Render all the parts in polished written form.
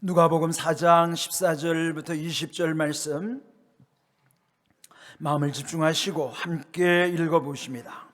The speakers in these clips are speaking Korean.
누가복음 4장 14절부터 20절 말씀 마음을 집중하시고 함께 읽어보십니다.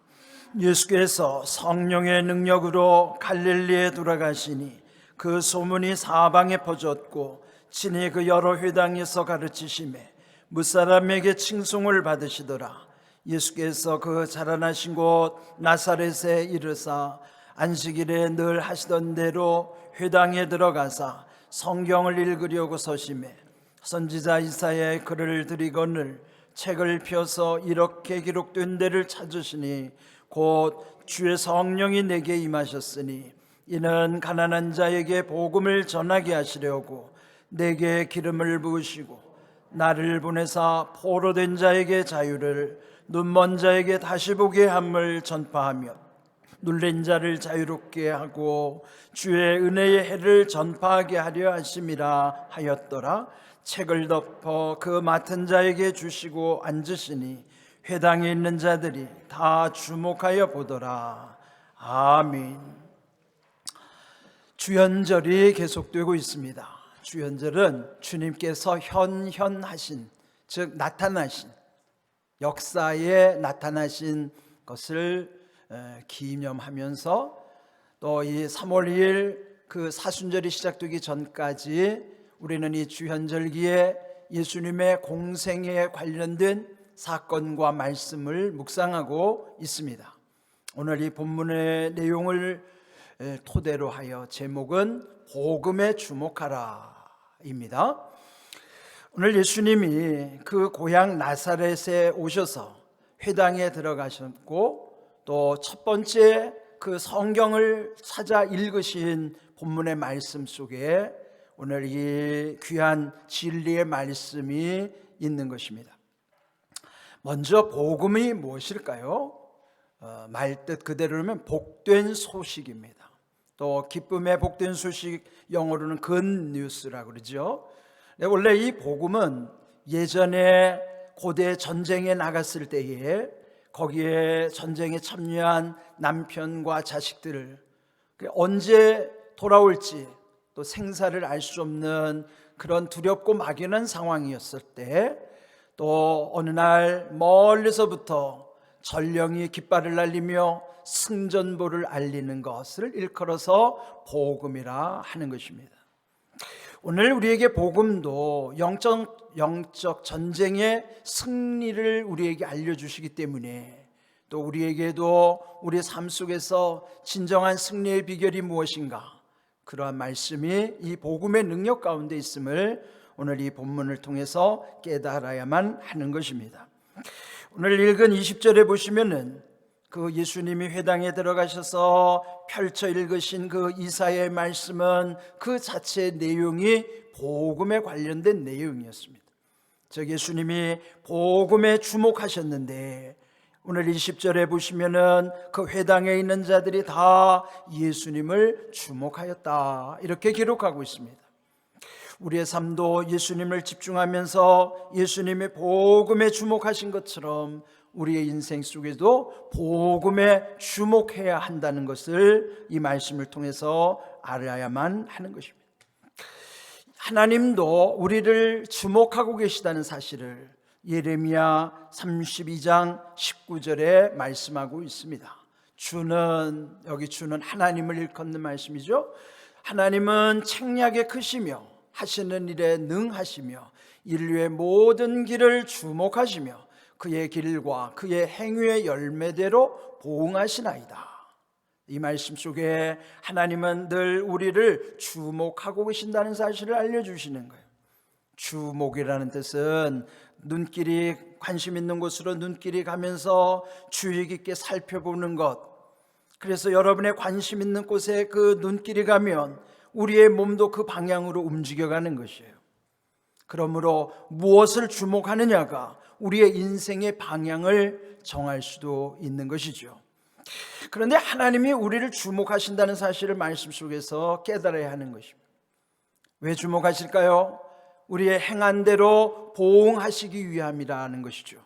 예수께서 성령의 능력으로 갈릴리에 돌아가시니 그 소문이 사방에 퍼졌고 친히 그 여러 회당에서 가르치심에 무사람에게 칭송을 받으시더라. 예수께서 그 자라나신 곳 나사렛에 이르사 안식일에 늘 하시던 대로 회당에 들어가사 성경을 읽으려고 서심해 선지자 이사야의 글을 들이거늘 책을 펴서 이렇게 기록된 데를 찾으시니 곧 주의 성령이 내게 임하셨으니 이는 가난한 자에게 복음을 전하게 하시려고 내게 기름을 부으시고 나를 보내사 포로된 자에게 자유를 눈먼 자에게 다시 보게 함을 전파하며 눌린 자를 자유롭게 하고 주의 은혜의 해를 전파하게 하려 하심이라 하였더라. 책을 덮어 그 맡은 자에게 주시고 앉으시니 회당에 있는 자들이 다 주목하여 보더라. 아멘. 주연절이 계속되고 있습니다. 주연절은 주님께서 현현하신, 즉 나타나신, 역사에 나타나신 것을 기념하면서 또 이 3월 2일 그 사순절이 시작되기 전까지 우리는 이 주현절기에 예수님의 공생애에 관련된 사건과 말씀을 묵상하고 있습니다. 오늘 이 본문의 내용을 토대로 하여 제목은 복음에 주목하라 입니다. 오늘 예수님이 그 고향 나사렛에 오셔서 회당에 들어가셨고 또 첫 번째 그 성경을 찾아 읽으신 본문의 말씀 속에 오늘 이 귀한 진리의 말씀이 있는 것입니다. 먼저 복음이 무엇일까요? 말뜻 그대로면 복된 소식입니다. 또 기쁨의 복된 소식, 영어로는 굿뉴스라고 그러죠. 원래 이 복음은 예전에 고대 전쟁에 나갔을 때에 거기에 전쟁에 참여한 남편과 자식들을 언제 돌아올지 또 생사를 알 수 없는 그런 두렵고 막연한 상황이었을 때 또 어느 날 멀리서부터 전령이 깃발을 날리며 승전보를 알리는 것을 일컬어서 복음이라 하는 것입니다. 오늘 우리에게 복음도 영적 전쟁의 승리를 우리에게 알려주시기 때문에 또 우리에게도 우리 삶 속에서 진정한 승리의 비결이 무엇인가, 그러한 말씀이 이 복음의 능력 가운데 있음을 오늘 이 본문을 통해서 깨달아야만 하는 것입니다. 오늘 읽은 20절에 보시면은 그 예수님이 회당에 들어가셔서 펼쳐 읽으신 그 이사야의 말씀은 그 자체의 내용이 복음에 관련된 내용이었습니다. 즉 예수님이 복음에 주목하셨는데 오늘 20절에 보시면은 그 회당에 있는 자들이 다 예수님을 주목하였다 이렇게 기록하고 있습니다. 우리의 삶도 예수님을 집중하면서 예수님의 복음에 주목하신 것처럼 우리의 인생 속에도 복음에 주목해야 한다는 것을 이 말씀을 통해서 알아야만 하는 것입니다. 하나님도 우리를 주목하고 계시다는 사실을 예레미야 32장 19절에 말씀하고 있습니다. 주는, 여기 주는 하나님을 일컫는 말씀이죠. 하나님은 책략에 크시며 하시는 일에 능하시며 인류의 모든 길을 주목하시며 그의 길과 그의 행위의 열매대로 보응하시나이다. 이 말씀 속에 하나님은 늘 우리를 주목하고 계신다는 사실을 알려주시는 거예요. 주목이라는 뜻은 눈길이, 관심 있는 곳으로 눈길이 가면서 주의 깊게 살펴보는 것. 그래서 여러분의 관심 있는 곳에 그 눈길이 가면 우리의 몸도 그 방향으로 움직여가는 것이에요. 그러므로 무엇을 주목하느냐가 우리의 인생의 방향을 정할 수도 있는 것이죠. 그런데 하나님이 우리를 주목하신다는 사실을 말씀 속에서 깨달아야 하는 것입니다. 왜 주목하실까요? 우리의 행한 대로 보응하시기 위함이라는 것이죠.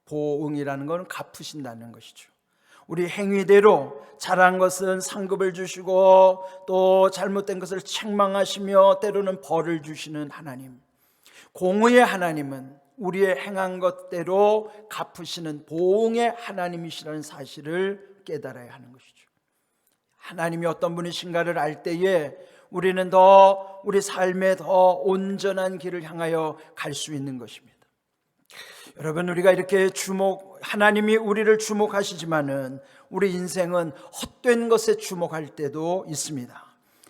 보응이라는 것은 갚으신다는 것이죠. 우리 행위대로 잘한 것은 상급을 주시고 또 잘못된 것을 책망하시며 때로는 벌을 주시는 하나님, 공의의 하나님은 우리의 행한 것대로 갚으시는 보응의 하나님이시라는 사실을 깨달아야 하는 것이죠. 하나님이 어떤 분이신가를 알 때에 우리는 더 우리 삶에 더 온전한 길을 향하여 갈 수 있는 것입니다. 여러분, 우리가 이렇게 하나님이 우리를 주목하시지만은 우리 인생은 헛된 것에 주목할 때도 있습니다.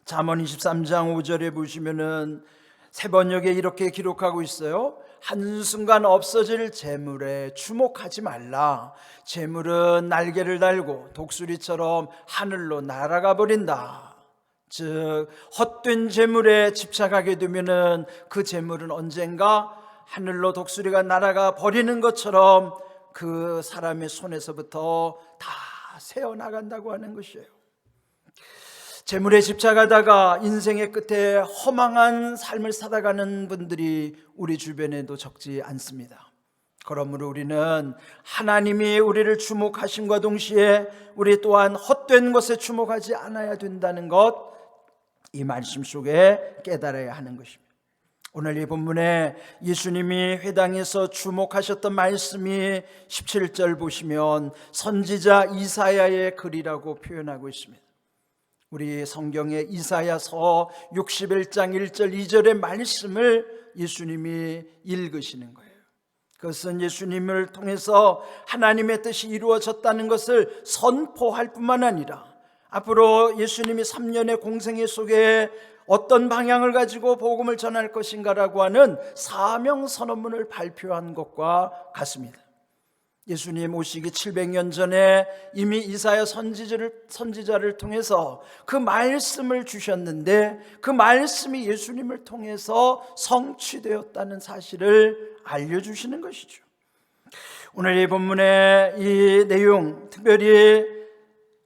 잠언 23장 5절에 보시면은 세 번역에 이렇게 기록하고 있어요. 한순간 없어질 재물에 주목하지 말라. 재물은 날개를 달고 독수리처럼 하늘로 날아가 버린다. 즉, 헛된 재물에 집착하게 되면은 그 재물은 언젠가 하늘로 독수리가 날아가 버리는 것처럼 그 사람의 손에서부터 다 새어나간다고 하는 것이에요. 재물에 집착하다가 인생의 끝에 허망한 삶을 살아가는 분들이 우리 주변에도 적지 않습니다. 그러므로 우리는 하나님이 우리를 주목하심과 동시에 우리 또한 헛된 것에 주목하지 않아야 된다는 것, 이 말씀 속에 깨달아야 하는 것입니다. 오늘 이 본문에 예수님이 회당에서 주목하셨던 말씀이 17절 보시면 선지자 이사야의 글이라고 표현하고 있습니다. 우리 성경의 이사야서 61장 1절 2절의 말씀을 예수님이 읽으시는 거예요. 그것은 예수님을 통해서 하나님의 뜻이 이루어졌다는 것을 선포할 뿐만 아니라 앞으로 예수님이 3년의 공생애 속에 어떤 방향을 가지고 복음을 전할 것인가라고 하는 사명 선언문을 발표한 것과 같습니다. 예수님 오시기 700년 전에 이미 이사야 선지자를 통해서 그 말씀을 주셨는데 그 말씀이 예수님을 통해서 성취되었다는 사실을 알려주시는 것이죠. 오늘 이 본문의 이 내용, 특별히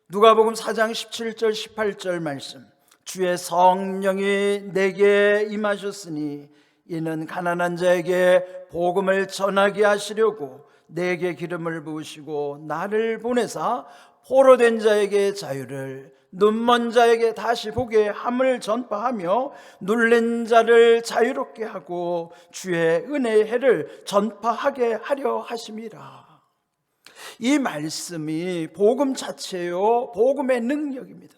누가복음 4장 17절 18절 말씀, 주의 성령이 내게 임하셨으니 이는 가난한 자에게 복음을 전하게 하시려고 내게 기름을 부으시고 나를 보내사 포로된 자에게 자유를, 눈먼 자에게 다시 보게 함을 전파하며 눌린 자를 자유롭게 하고 주의 은혜의 해를 전파하게 하려 하심이라. 이 말씀이 복음 자체요, 복음의 능력입니다.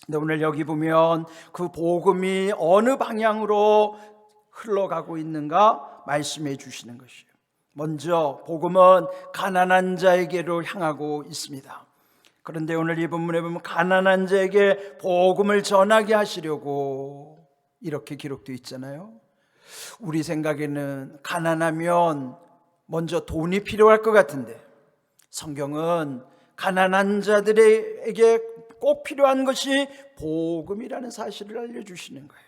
근데 오늘 여기 보면 그 복음이 어느 방향으로 흘러가고 있는가 말씀해 주시는 것이에요. 먼저 복음은 가난한 자에게로 향하고 있습니다. 그런데 오늘 이 본문에 보면 가난한 자에게 복음을 전하게 하시려고 이렇게 기록되어 있잖아요. 우리 생각에는 가난하면 먼저 돈이 필요할 것 같은데 성경은 가난한 자들에게 꼭 필요한 것이 복음이라는 사실을 알려주시는 거예요.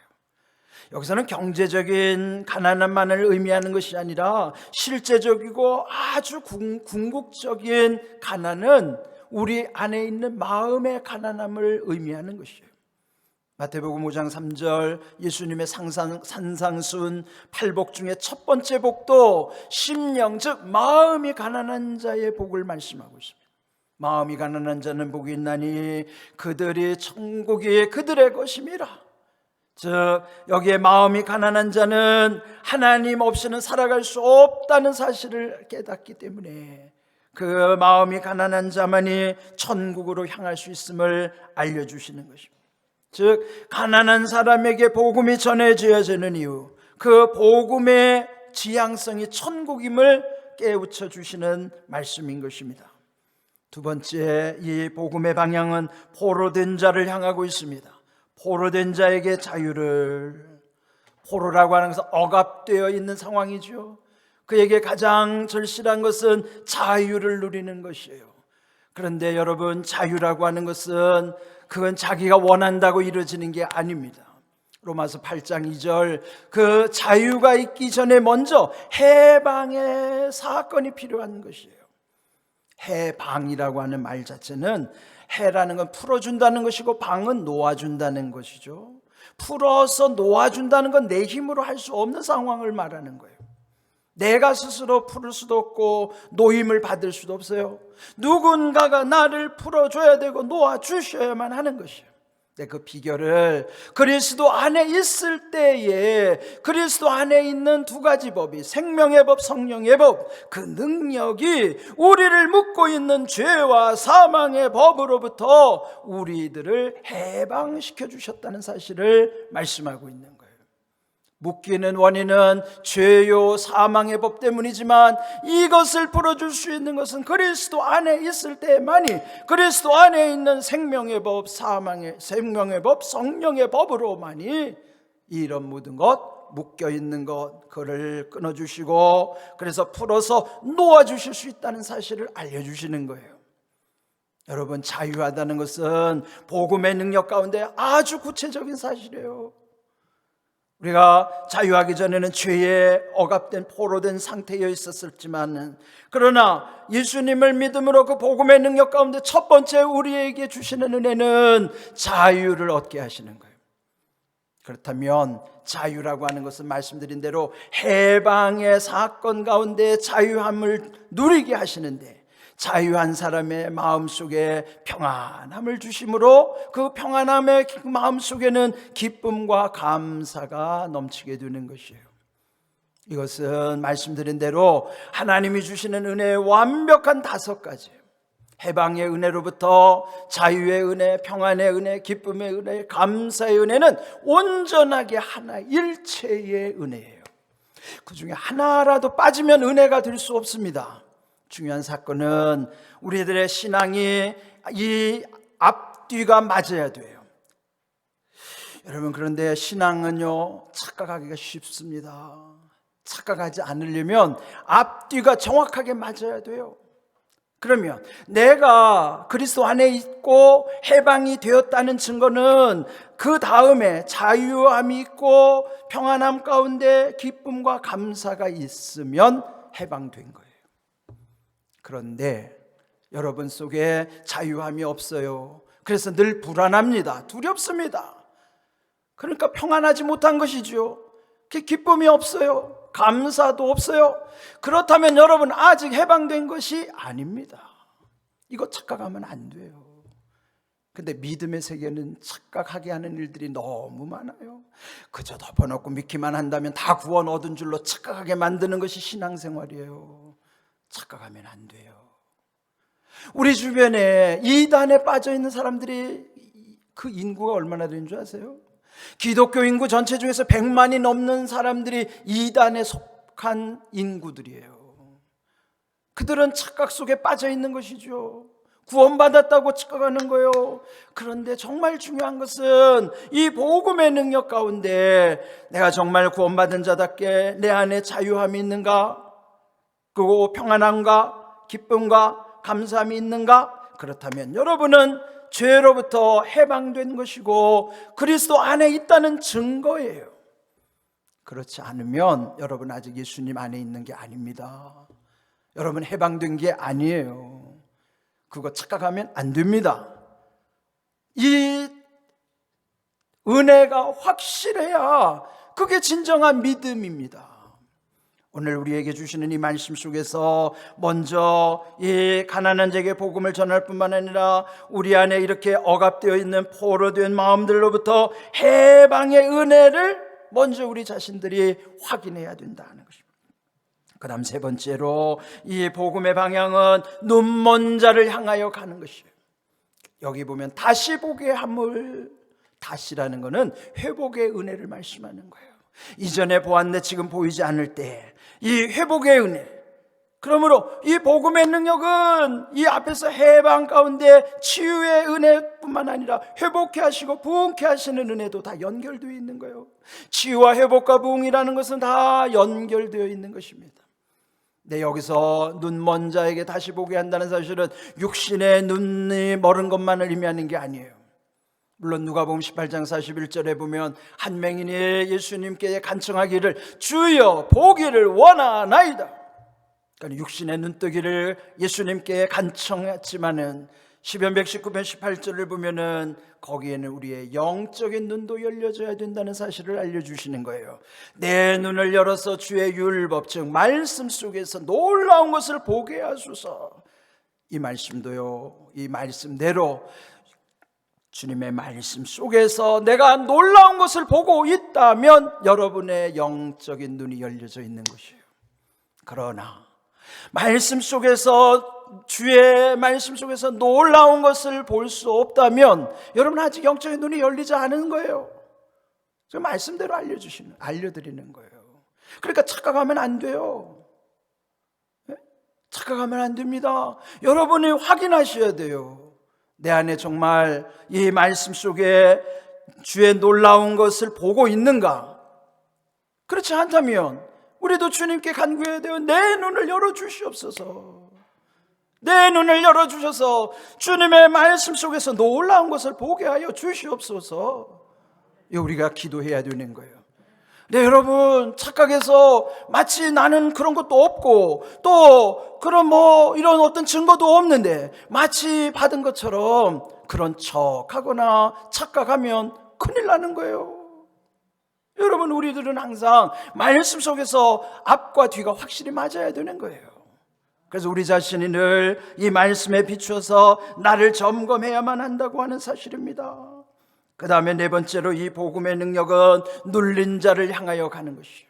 여기서는 경제적인 가난함만을 의미하는 것이 아니라 실제적이고 아주 궁극적인 가난은 우리 안에 있는 마음의 가난함을 의미하는 것이에요. 마태복음 5장 3절 예수님의 산상순 8복 중에 첫 번째 복도 심령, 즉 마음이 가난한 자의 복을 말씀하고 있습니다. 마음이 가난한 자는 복이 있나니 그들이 천국이 그들의 것임이라. 즉 여기에 마음이 가난한 자는 하나님 없이는 살아갈 수 없다는 사실을 깨닫기 때문에 그 마음이 가난한 자만이 천국으로 향할 수 있음을 알려주시는 것입니다. 즉 가난한 사람에게 복음이 전해져야 되는 이유, 그 복음의 지향성이 천국임을 깨우쳐 주시는 말씀인 것입니다. 두 번째, 이 복음의 방향은 포로된 자를 향하고 있습니다. 포로된 자에게 자유를, 포로라고 하는 것은 억압되어 있는 상황이죠. 그에게 가장 절실한 것은 자유를 누리는 것이에요. 그런데 여러분, 자유라고 하는 것은 그건 자기가 원한다고 이루어지는 게 아닙니다. 로마서 8장 2절, 그 자유가 있기 전에 먼저 해방의 사건이 필요한 것이에요. 해방이라고 하는 말 자체는 해라는 건 풀어준다는 것이고 방은 놓아준다는 것이죠. 풀어서 놓아준다는 건 내 힘으로 할 수 없는 상황을 말하는 거예요. 내가 스스로 풀을 수도 없고 노임을 받을 수도 없어요. 누군가가 나를 풀어줘야 되고 놓아주셔야만 하는 것이에요. 그 비결을 그리스도 안에 있을 때에 그리스도 안에 있는 두 가지 법이 생명의 법, 성령의 법, 그 능력이 우리를 묶고 있는 죄와 사망의 법으로부터 우리들을 해방시켜 주셨다는 사실을 말씀하고 있는 거예요. 묶이는 원인은 죄요 사망의 법 때문이지만 이것을 풀어줄 수 있는 것은 그리스도 안에 있을 때만이, 그리스도 안에 있는 생명의 법, 생명의 법, 성령의 법으로만이 이런 모든 것, 묶여있는 것, 그를 끊어주시고 그래서 풀어서 놓아주실 수 있다는 사실을 알려주시는 거예요. 여러분, 자유하다는 것은 복음의 능력 가운데 아주 구체적인 사실이에요. 우리가 자유하기 전에는 죄에 억압된 포로된 상태에 있었지만, 그러나 예수님을 믿음으로 그 복음의 능력 가운데 첫 번째 우리에게 주시는 은혜는 자유를 얻게 하시는 거예요. 그렇다면 자유라고 하는 것은 말씀드린 대로 해방의 사건 가운데 자유함을 누리게 하시는데, 자유한 사람의 마음속에 평안함을 주심으로 그 평안함의 마음속에는 기쁨과 감사가 넘치게 되는 것이에요. 이것은 말씀드린 대로 하나님이 주시는 은혜의 완벽한 5가지예요. 해방의 은혜로부터 자유의 은혜, 평안의 은혜, 기쁨의 은혜, 감사의 은혜는 온전하게 하나 일체의 은혜예요. 그 중에 하나라도 빠지면 은혜가 될 수 없습니다. 중요한 사건은 우리들의 신앙이 이 앞뒤가 맞아야 돼요. 여러분, 그런데 신앙은요, 착각하기가 쉽습니다. 착각하지 않으려면 앞뒤가 정확하게 맞아야 돼요. 그러면 내가 그리스도 안에 있고 해방이 되었다는 증거는 그 다음에 자유함이 있고 평안함 가운데 기쁨과 감사가 있으면 해방된 거예요. 그런데 여러분 속에 자유함이 없어요. 그래서 늘 불안합니다. 두렵습니다. 그러니까 평안하지 못한 것이죠. 기쁨이 없어요. 감사도 없어요. 그렇다면 여러분 아직 해방된 것이 아닙니다. 이거 착각하면 안 돼요. 근데 믿음의 세계는 착각하게 하는 일들이 너무 많아요. 그저 덮어놓고 믿기만 한다면 다 구원 얻은 줄로 착각하게 만드는 것이 신앙생활이에요. 착각하면 안 돼요. 우리 주변에 이단에 빠져 있는 사람들이 그 인구가 얼마나 되는 줄 아세요? 기독교 인구 전체 중에서 100만이 넘는 사람들이 이단에 속한 인구들이에요. 그들은 착각 속에 빠져 있는 것이죠. 구원받았다고 착각하는 거예요. 그런데 정말 중요한 것은 이 복음의 능력 가운데 내가 정말 구원받은 자답게 내 안에 자유함이 있는가? 그리고 평안함과 기쁨과 감사함이 있는가? 그렇다면 여러분은 죄로부터 해방된 것이고 그리스도 안에 있다는 증거예요. 그렇지 않으면 여러분 아직 예수님 안에 있는 게 아닙니다. 여러분 해방된 게 아니에요. 그거 착각하면 안 됩니다. 이 은혜가 확실해야 그게 진정한 믿음입니다. 오늘 우리에게 주시는 이 말씀 속에서 먼저 이 가난한 자에게 복음을 전할 뿐만 아니라 우리 안에 이렇게 억압되어 있는 포로된 마음들로부터 해방의 은혜를 먼저 우리 자신들이 확인해야 된다는 것입니다. 그 다음 3번째로 이 복음의 방향은 눈먼 자를 향하여 가는 것이에요. 여기 보면 다시 보게 함을, 다시라는 것은 회복의 은혜를 말씀하는 거예요. 이전에 보았는데 지금 보이지 않을 때 이 회복의 은혜, 그러므로 이 복음의 능력은 이 앞에서 해방 가운데 치유의 은혜뿐만 아니라 회복케 하시고 부흥케 하시는 은혜도 다 연결되어 있는 거예요. 치유와 회복과 부흥이라는 것은 다 연결되어 있는 것입니다. 네, 여기서 눈먼 자에게 다시 보게 한다는 사실은 육신의 눈이 멀은 것만을 의미하는 게 아니에요. 물론 누가복음 18장 41절에 보면 한 맹인이 예수님께 간청하기를 주여 보기를 원하나이다. 그러니까 육신의 눈뜨기를 예수님께 간청했지만은 시편 119편 18절을 보면은 거기에는 우리의 영적인 눈도 열려져야 된다는 사실을 알려주시는 거예요. 내 눈을 열어서 주의 율법 즉 말씀 속에서 놀라운 것을 보게 하소서. 이 말씀도요, 이 말씀대로 주님의 말씀 속에서 내가 놀라운 것을 보고 있다면 여러분의 영적인 눈이 열려져 있는 것이에요. 그러나 말씀 속에서, 주의 말씀 속에서 놀라운 것을 볼 수 없다면 여러분 아직 영적인 눈이 열리지 않은 거예요. 그 말씀대로 알려드리는 거예요. 그러니까 착각하면 안 돼요. 착각하면 안 됩니다. 여러분이 확인하셔야 돼요. 내 안에 정말 이 말씀 속에 주의 놀라운 것을 보고 있는가? 그렇지 않다면 우리도 주님께 간구해야 돼요. 내 눈을 열어주시옵소서. 내 눈을 열어주셔서 주님의 말씀 속에서 놀라운 것을 보게 하여 주시옵소서. 우리가 기도해야 되는 거예요. 네, 여러분 착각해서 마치 나는 그런 것도 없고 또 그런 이런 어떤 증거도 없는데 마치 받은 것처럼 그런 척하거나 착각하면 큰일 나는 거예요. 여러분, 우리들은 항상 말씀 속에서 앞과 뒤가 확실히 맞아야 되는 거예요. 그래서 우리 자신이 늘 이 말씀에 비추어서 나를 점검해야만 한다고 하는 사실입니다. 그 다음에 네 번째로 이 복음의 능력은 눌린 자를 향하여 가는 것이에요.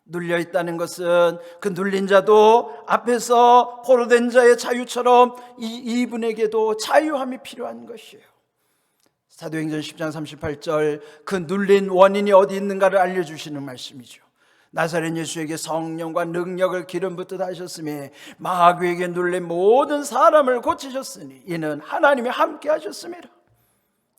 눌려 있다는 것은 그 눌린 자도 앞에서 포로된 자의 자유처럼 이분에게도 자유함이 필요한 것이에요. 사도행전 10장 38절, 그 눌린 원인이 어디 있는가를 알려주시는 말씀이죠. 나사렛 예수에게 성령과 능력을 기름 붓듯 하셨으며 마귀에게 눌린 모든 사람을 고치셨으니 이는 하나님이 함께 하셨습니다.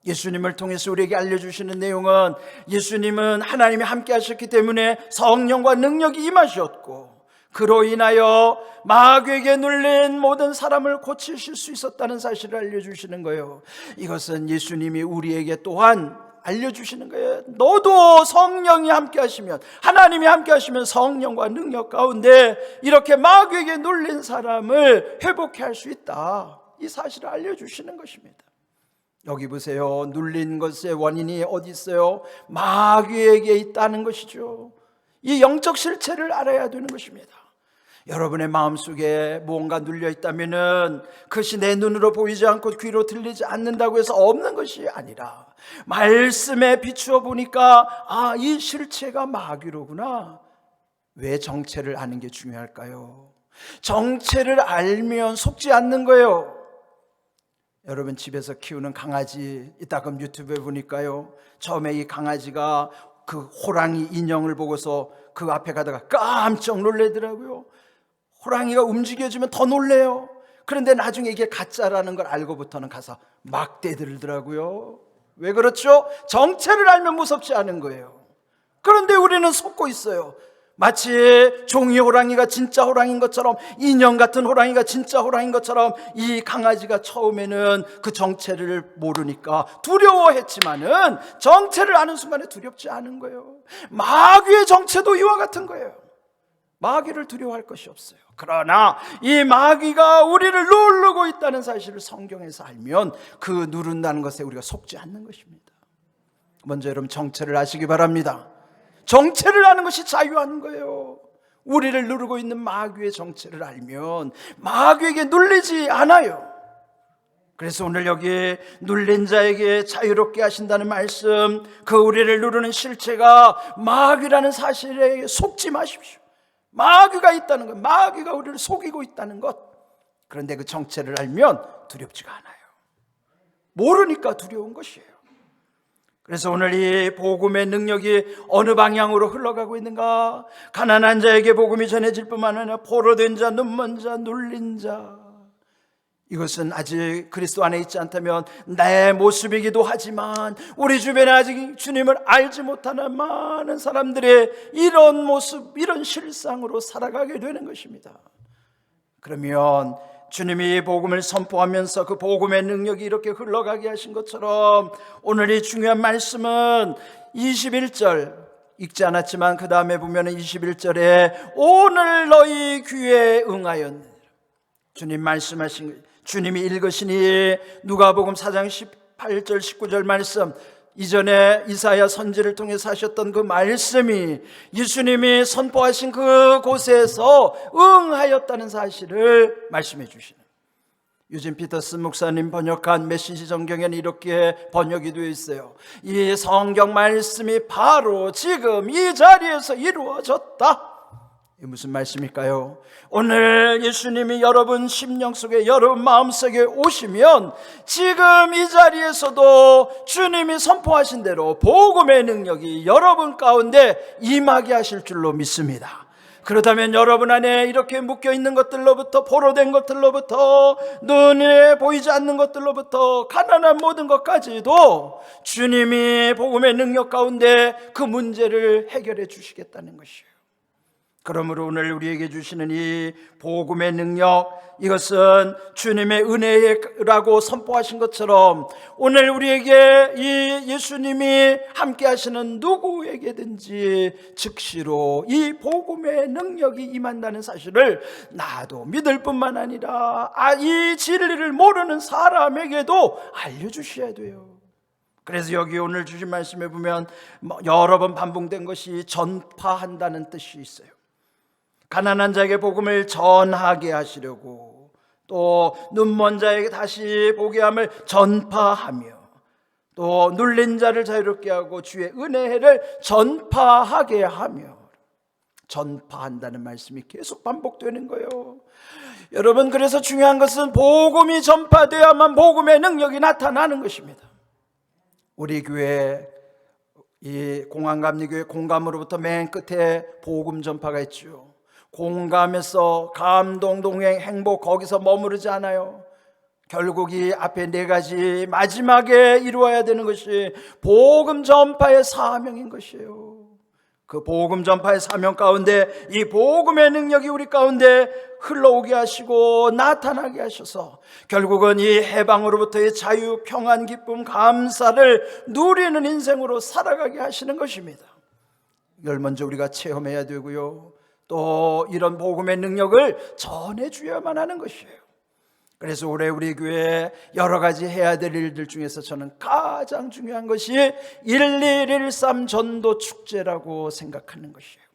예수님을 통해서 우리에게 알려주시는 내용은 예수님은 하나님이 함께 하셨기 때문에 성령과 능력이 임하셨고 그로 인하여 마귀에게 눌린 모든 사람을 고치실 수 있었다는 사실을 알려주시는 거예요. 이것은 예수님이 우리에게 또한 알려주시는 거예요. 너도 성령이 함께 하시면, 하나님이 함께 하시면 성령과 능력 가운데 이렇게 마귀에게 눌린 사람을 회복해 할 수 있다, 이 사실을 알려주시는 것입니다. 여기 보세요. 눌린 것의 원인이 어디 있어요? 마귀에게 있다는 것이죠. 이 영적 실체를 알아야 되는 것입니다. 여러분의 마음속에 무언가 눌려 있다면 그것이 내 눈으로 보이지 않고 귀로 들리지 않는다고 해서 없는 것이 아니라 말씀에 비추어 보니까 이 실체가 마귀로구나. 왜 정체를 아는 게 중요할까요? 정체를 알면 속지 않는 거예요. 여러분 집에서 키우는 강아지 이따금 유튜브에 보니까요, 처음에 이 강아지가 그 호랑이 인형을 보고서 그 앞에 가다가 깜짝 놀래더라고요. 호랑이가 움직여지면 더 놀래요. 그런데 나중에 이게 가짜라는 걸 알고부터는 가서 막 대들더라고요. 왜 그렇죠? 정체를 알면 무섭지 않은 거예요. 그런데 우리는 속고 있어요. 마치 종이 호랑이가 진짜 호랑이인 것처럼, 인형 같은 호랑이가 진짜 호랑이인 것처럼 이 강아지가 처음에는 그 정체를 모르니까 두려워했지만은 정체를 아는 순간에 두렵지 않은 거예요. 마귀의 정체도 이와 같은 거예요. 마귀를 두려워할 것이 없어요. 그러나 이 마귀가 우리를 누르고 있다는 사실을 성경에서 알면 그 누른다는 것에 우리가 속지 않는 것입니다. 먼저 여러분 정체를 아시기 바랍니다. 정체를 아는 것이 자유한 거예요. 우리를 누르고 있는 마귀의 정체를 알면 마귀에게 눌리지 않아요. 그래서 오늘 여기 눌린 자에게 자유롭게 하신다는 말씀, 그 우리를 누르는 실체가 마귀라는 사실에 속지 마십시오. 마귀가 있다는 것, 마귀가 우리를 속이고 있다는 것. 그런데 그 정체를 알면 두렵지가 않아요. 모르니까 두려운 것이에요. 그래서 오늘 이 복음의 능력이 어느 방향으로 흘러가고 있는가? 가난한 자에게 복음이 전해질 뿐만 아니라 포로된 자, 눈먼 자, 눌린 자, 이것은 아직 그리스도 안에 있지 않다면 내 모습이기도 하지만 우리 주변에 아직 주님을 알지 못하는 많은 사람들의 이런 모습, 이런 실상으로 살아가게 되는 것입니다. 그러면 주님이 복음을 선포하면서 그 복음의 능력이 이렇게 흘러가게 하신 것처럼 오늘 이 중요한 말씀은 21절 읽지 않았지만 그 다음에 보면 21절에 오늘 너희 귀에 응하였느니라. 주님 말씀하신, 주님이 읽으시니 누가복음 4장 18절 19절 말씀, 이전에 이사야 선지를 통해서 하셨던 그 말씀이 예수님이 선포하신 그곳에서 응하였다는 사실을 말씀해 주시는, 유진 피터슨 목사님 번역한 메시지 성경에는 이렇게 번역이 되어 있어요. 이 성경 말씀이 바로 지금 이 자리에서 이루어졌다. 이게 무슨 말씀일까요? 오늘 예수님이 여러분 심령 속에, 여러분 마음 속에 오시면 지금 이 자리에서도 주님이 선포하신 대로 복음의 능력이 여러분 가운데 임하게 하실 줄로 믿습니다. 그렇다면 여러분 안에 이렇게 묶여있는 것들로부터, 포로된 것들로부터, 눈에 보이지 않는 것들로부터, 가난한 모든 것까지도 주님이 복음의 능력 가운데 그 문제를 해결해 주시겠다는 것이에요. 그러므로 오늘 우리에게 주시는 이 복음의 능력, 이것은 주님의 은혜라고 선포하신 것처럼 오늘 우리에게 이 예수님이 함께 하시는 누구에게든지 즉시로 이 복음의 능력이 임한다는 사실을 나도 믿을 뿐만 아니라 이 진리를 모르는 사람에게도 알려주셔야 돼요. 그래서 여기 오늘 주신 말씀에 보면 여러 번 반복된 것이 전파한다는 뜻이 있어요. 가난한 자에게 복음을 전하게 하시려고, 또 눈먼 자에게 다시 보게 함을 전파하며, 또 눌린 자를 자유롭게 하고 주의 은혜를 전파하게 하며, 전파한다는 말씀이 계속 반복되는 거예요. 여러분, 그래서 중요한 것은 복음이 전파되어야만 복음의 능력이 나타나는 것입니다. 우리 교회 이 공안감리교회 공감으로부터 맨 끝에 복음 전파가 있죠. 공감에서 감동, 동행, 행복, 거기서 머무르지 않아요. 결국 이 앞에 네 가지 마지막에 이루어야 되는 것이 복음 전파의 사명인 것이에요. 그 복음 전파의 사명 가운데 이 복음의 능력이 우리 가운데 흘러오게 하시고 나타나게 하셔서 결국은 이 해방으로부터의 자유, 평안, 기쁨, 감사를 누리는 인생으로 살아가게 하시는 것입니다. 이걸 먼저 우리가 체험해야 되고요, 또 이런 복음의 능력을 전해주어야만 하는 것이에요. 그래서 올해 우리 교회 여러 가지 해야 될 일들 중에서 저는 가장 중요한 것이 1113 전도 축제라고 생각하는 것이에요.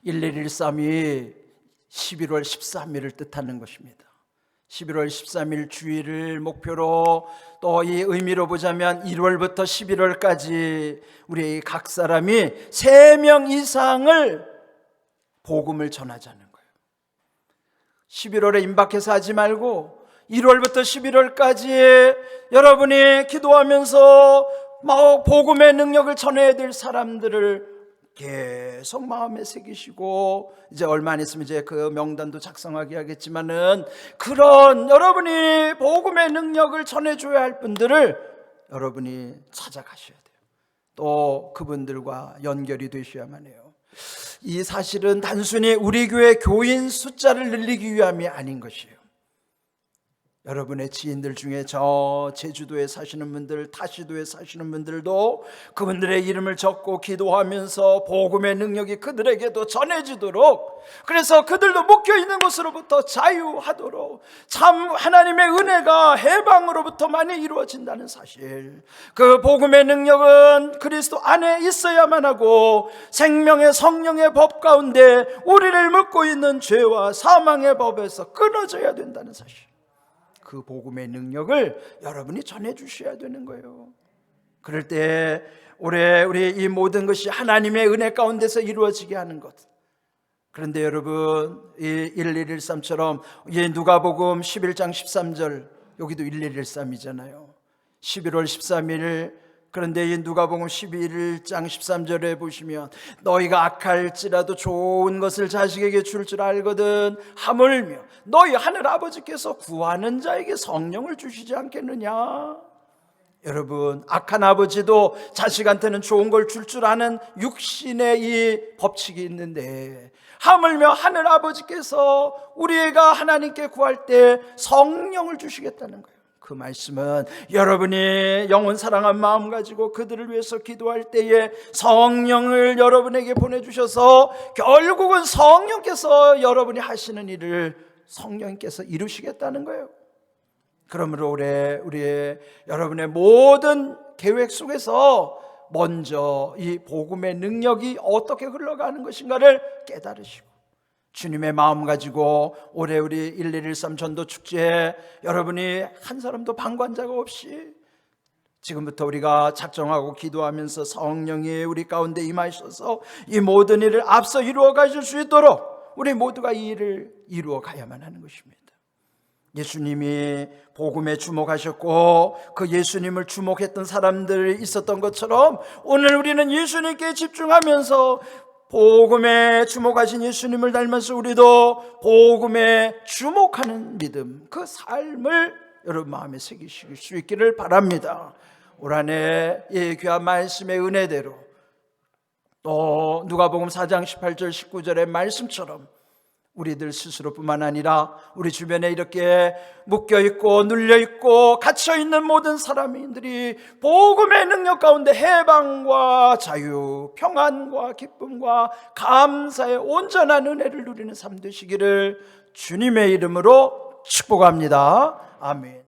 1113이 11월 13일을 뜻하는 것입니다. 11월 13일 주일을 목표로, 또 이 의미로 보자면 1월부터 11월까지 우리 각 사람이 3명 이상을 복음을 전하자는 거예요. 11월에 임박해서 하지 말고 1월부터 11월까지 여러분이 기도하면서 복음의 능력을 전해야 될 사람들을 계속 마음에 새기시고, 이제 얼마 안 있으면 이제 그 명단도 작성하게 하겠지만은, 그런 여러분이 복음의 능력을 전해줘야 할 분들을 여러분이 찾아가셔야 돼요. 또 그분들과 연결이 되셔야만 해요. 이 사실은 단순히 우리 교회 교인 숫자를 늘리기 위함이 아닌 것이에요. 여러분의 지인들 중에 저 제주도에 사시는 분들, 타시도에 사시는 분들도 그분들의 이름을 적고 기도하면서 복음의 능력이 그들에게도 전해지도록, 그래서 그들도 묶여있는 곳으로부터 자유하도록, 참 하나님의 은혜가 해방으로부터 많이 이루어진다는 사실, 그 복음의 능력은 그리스도 안에 있어야만 하고 생명의 성령의 법 가운데 우리를 묶고 있는 죄와 사망의 법에서 끊어져야 된다는 사실, 그 복음의 능력을 여러분이 전해주셔야 되는 거예요. 그럴 때 올해 우리 이 모든 것이 하나님의 은혜 가운데서 이루어지게 하는 것. 그런데 여러분, 이 1113처럼 이 누가복음 11장 13절, 여기도 1113이잖아요 11월 13일. 그런데 이 누가복음 11장 13절에 보시면 너희가 악할지라도 좋은 것을 자식에게 줄 줄 알거든 하물며 너희 하늘 아버지께서 구하는 자에게 성령을 주시지 않겠느냐. 여러분, 악한 아버지도 자식한테는 좋은 걸 줄 아는 육신의 이 법칙이 있는데, 하물며 하늘 아버지께서 우리가 하나님께 구할 때 성령을 주시겠다는 거예요. 그 말씀은 여러분이 영혼 사랑한 마음 가지고 그들을 위해서 기도할 때에 성령을 여러분에게 보내주셔서 결국은 성령께서 여러분이 하시는 일을 성령께서 이루시겠다는 거예요. 그러므로 우리의 여러분의 모든 계획 속에서 먼저 이 복음의 능력이 어떻게 흘러가는 것인가를 깨달으시고, 주님의 마음 가지고 올해 우리 1113 전도축제에 여러분이 한 사람도 방관자가 없이 지금부터 우리가 작정하고 기도하면서 성령이 우리 가운데 임하셔서 이 모든 일을 앞서 이루어 가실 수 있도록 우리 모두가 이 일을 이루어 가야만 하는 것입니다. 예수님이 복음에 주목하셨고 그 예수님을 주목했던 사람들이 있었던 것처럼 오늘 우리는 예수님께 집중하면서 복음에 주목하신 예수님을 닮아서 우리도 복음에 주목하는 믿음, 그 삶을 여러분 마음에 새기실 수 있기를 바랍니다. 올 한 해 이 귀한 말씀의 은혜대로 또 누가복음 4장 18절 19절의 말씀처럼 우리들 스스로뿐만 아니라 우리 주변에 이렇게 묶여있고 눌려있고 갇혀있는 모든 사람들이 복음의 능력 가운데 해방과 자유, 평안과 기쁨과 감사의 온전한 은혜를 누리는 삶 되시기를 주님의 이름으로 축복합니다. 아멘.